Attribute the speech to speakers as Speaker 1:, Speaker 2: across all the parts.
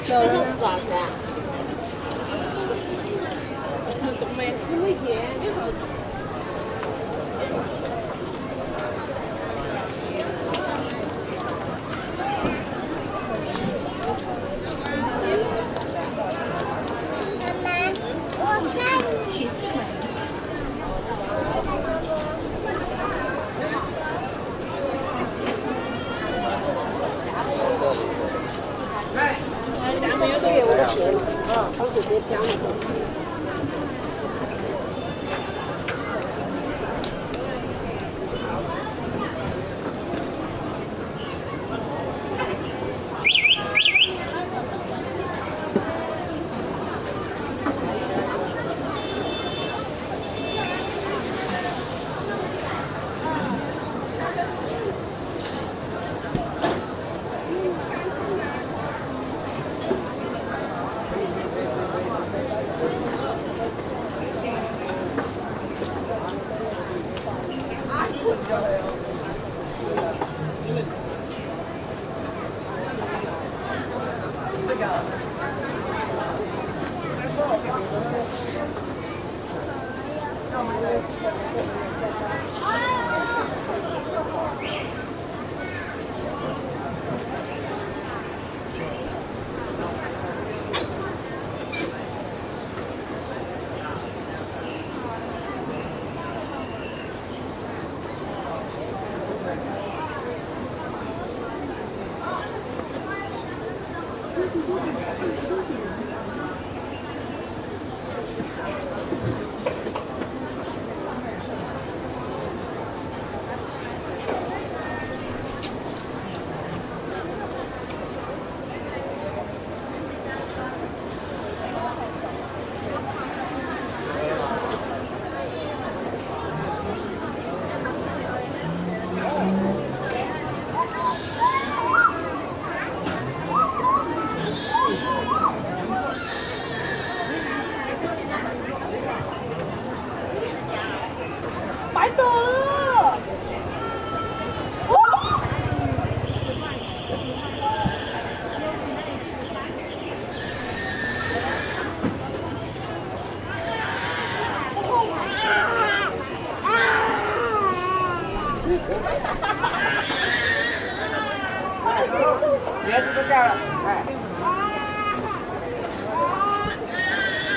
Speaker 1: 这是多少钱啊？都没盐，为啥？
Speaker 2: 给我的钱，我直接讲了。
Speaker 3: 别这个价了，哎，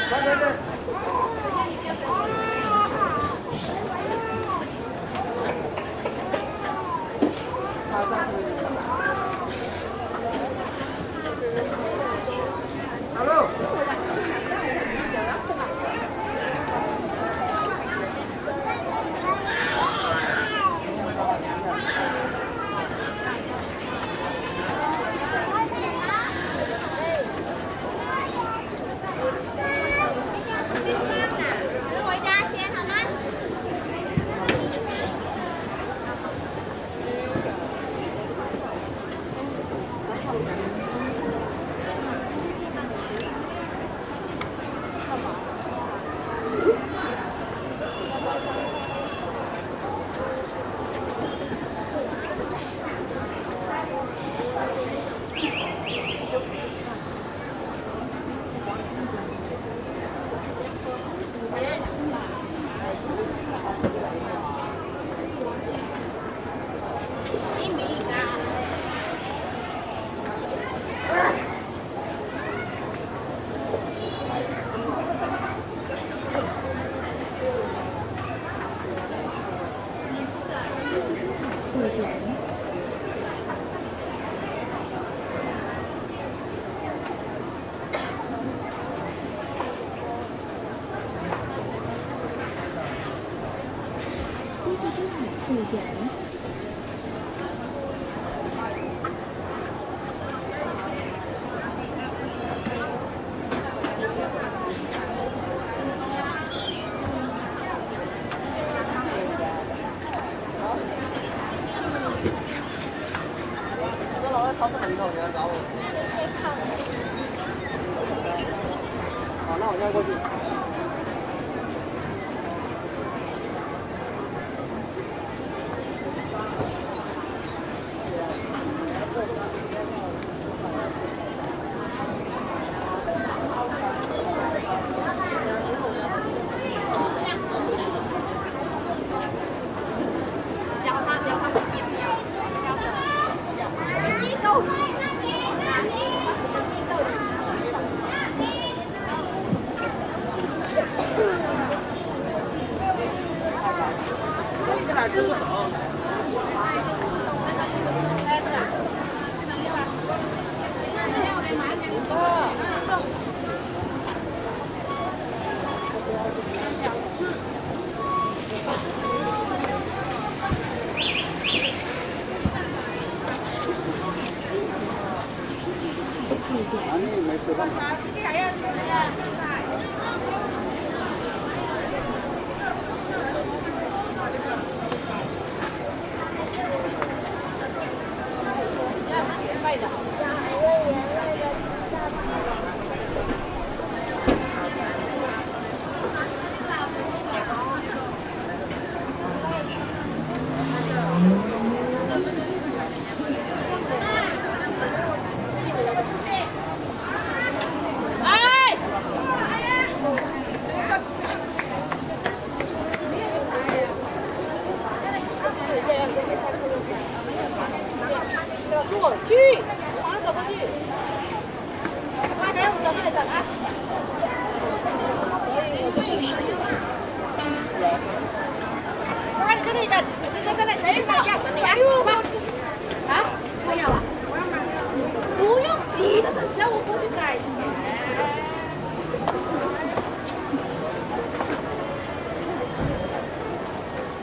Speaker 3: 来。
Speaker 4: 超市门口你要找我。好，那我现在过去。
Speaker 3: 你没吃饭。
Speaker 1: 过去，往走过去。快点，我走快点啊！快点，这里等，这个在那谁买药？等你啊！啊？买药啊？不用急的，等下我过去改。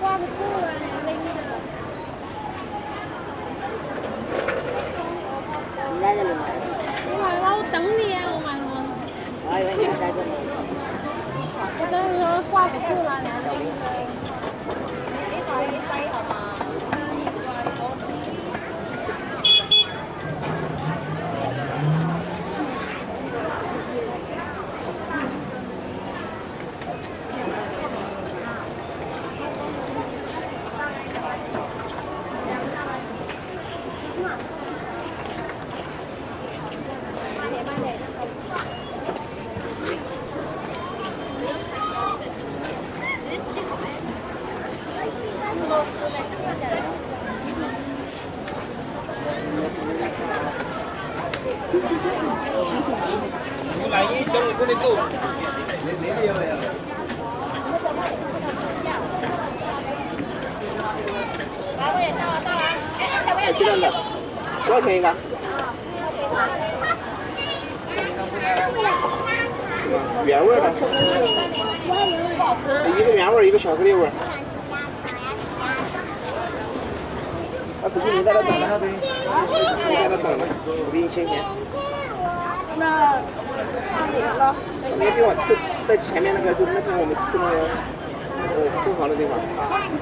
Speaker 1: 挂不住了，拎着。
Speaker 2: 你在这里买？
Speaker 1: 我买了，我等你啊！我买了。
Speaker 2: 我还以为你还在这里。
Speaker 1: 我跟你说挂不住了，你要拎着。
Speaker 4: 我来一等你过来走。
Speaker 3: 哎，鸡蛋的，多少钱一个？原味的。一个原味，一个巧克力味。啊，不行，你在那等着，你在那等着，我给你签钱。
Speaker 1: 那哪个？
Speaker 3: 那个地方在前面那个，就是那天我们吃那个生蚝的地方，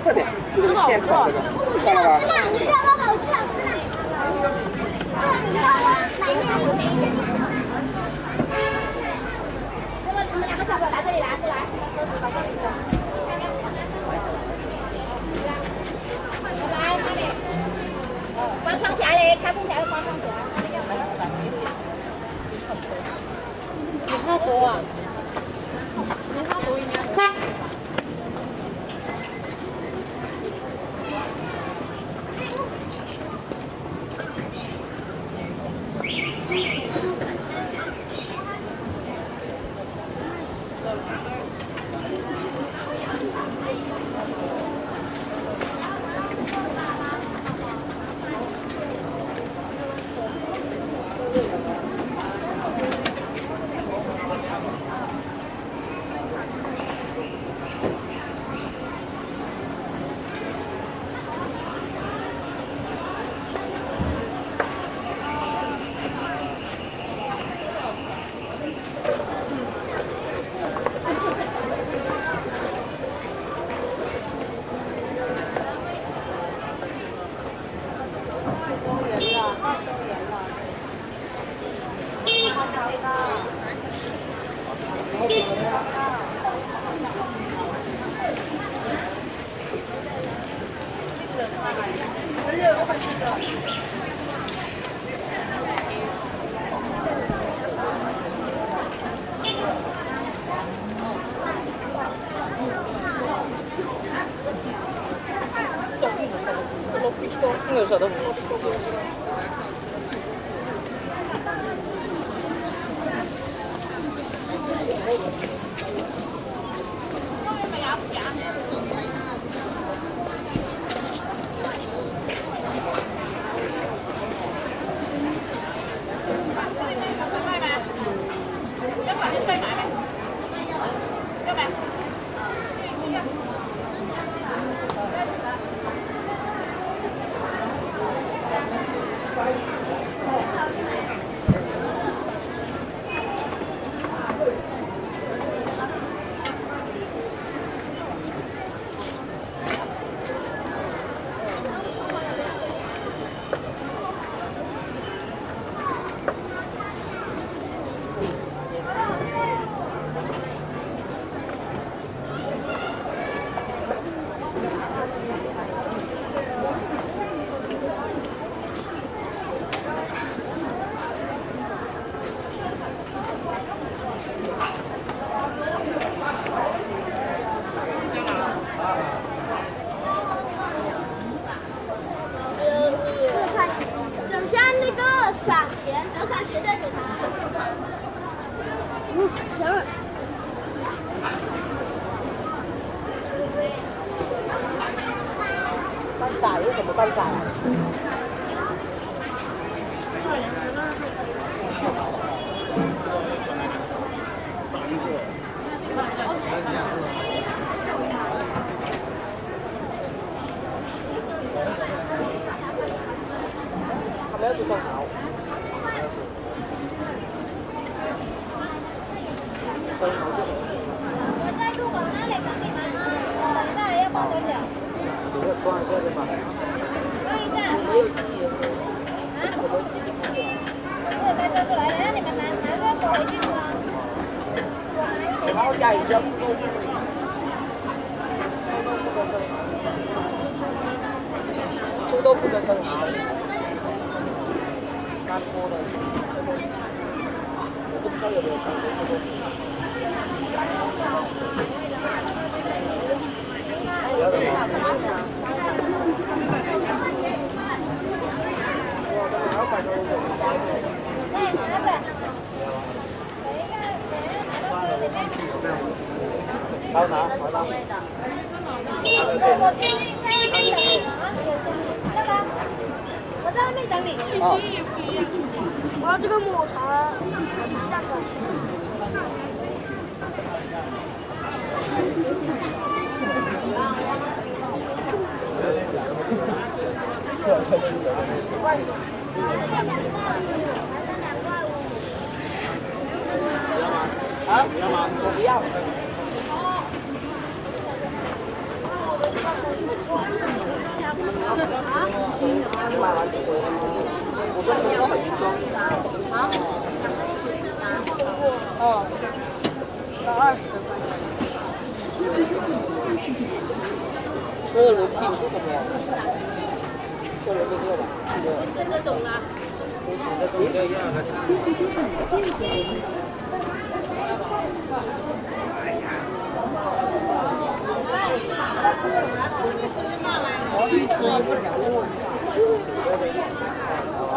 Speaker 3: 这里就是现炒这个，看了吧？
Speaker 5: 你这包好吃，真的。你知道吗？买那个我没人。要不你们两个小朋友来这里来，过来，把这里的。拜拜，妈咪。关窗起来嘞，开空调关窗起来。
Speaker 1: 你好多啊！你好多应该。
Speaker 2: 那个时候都不。
Speaker 5: 在水塘。
Speaker 1: 香。
Speaker 2: 拌炸有什么拌炸？他们要是生蚝，生蚝就
Speaker 5: 我在入口那里等你们。那要包多久？
Speaker 2: 这个多少个的嘛？
Speaker 5: 问一下。
Speaker 2: 没有记忆。我都自己看的。
Speaker 5: 我再做出来，让你们拿个锅回去吃啊。
Speaker 2: 然后加一个豆腐。臭豆腐的生蚝，干锅的臭豆腐，我不知道有没有干锅臭豆腐。要的吗？好拿，好拿。
Speaker 5: 我去在外面等你啊，这个我在外面等你。
Speaker 2: 哦。
Speaker 5: 我要这个抹茶，下个。
Speaker 2: 啊？你要吗？我不要。你买完就回来。我说你要很装。啊？哦，要20块钱。车轮饼是什么呀？车轮饼这个吧？就这种啊。这样的。我一吃一份2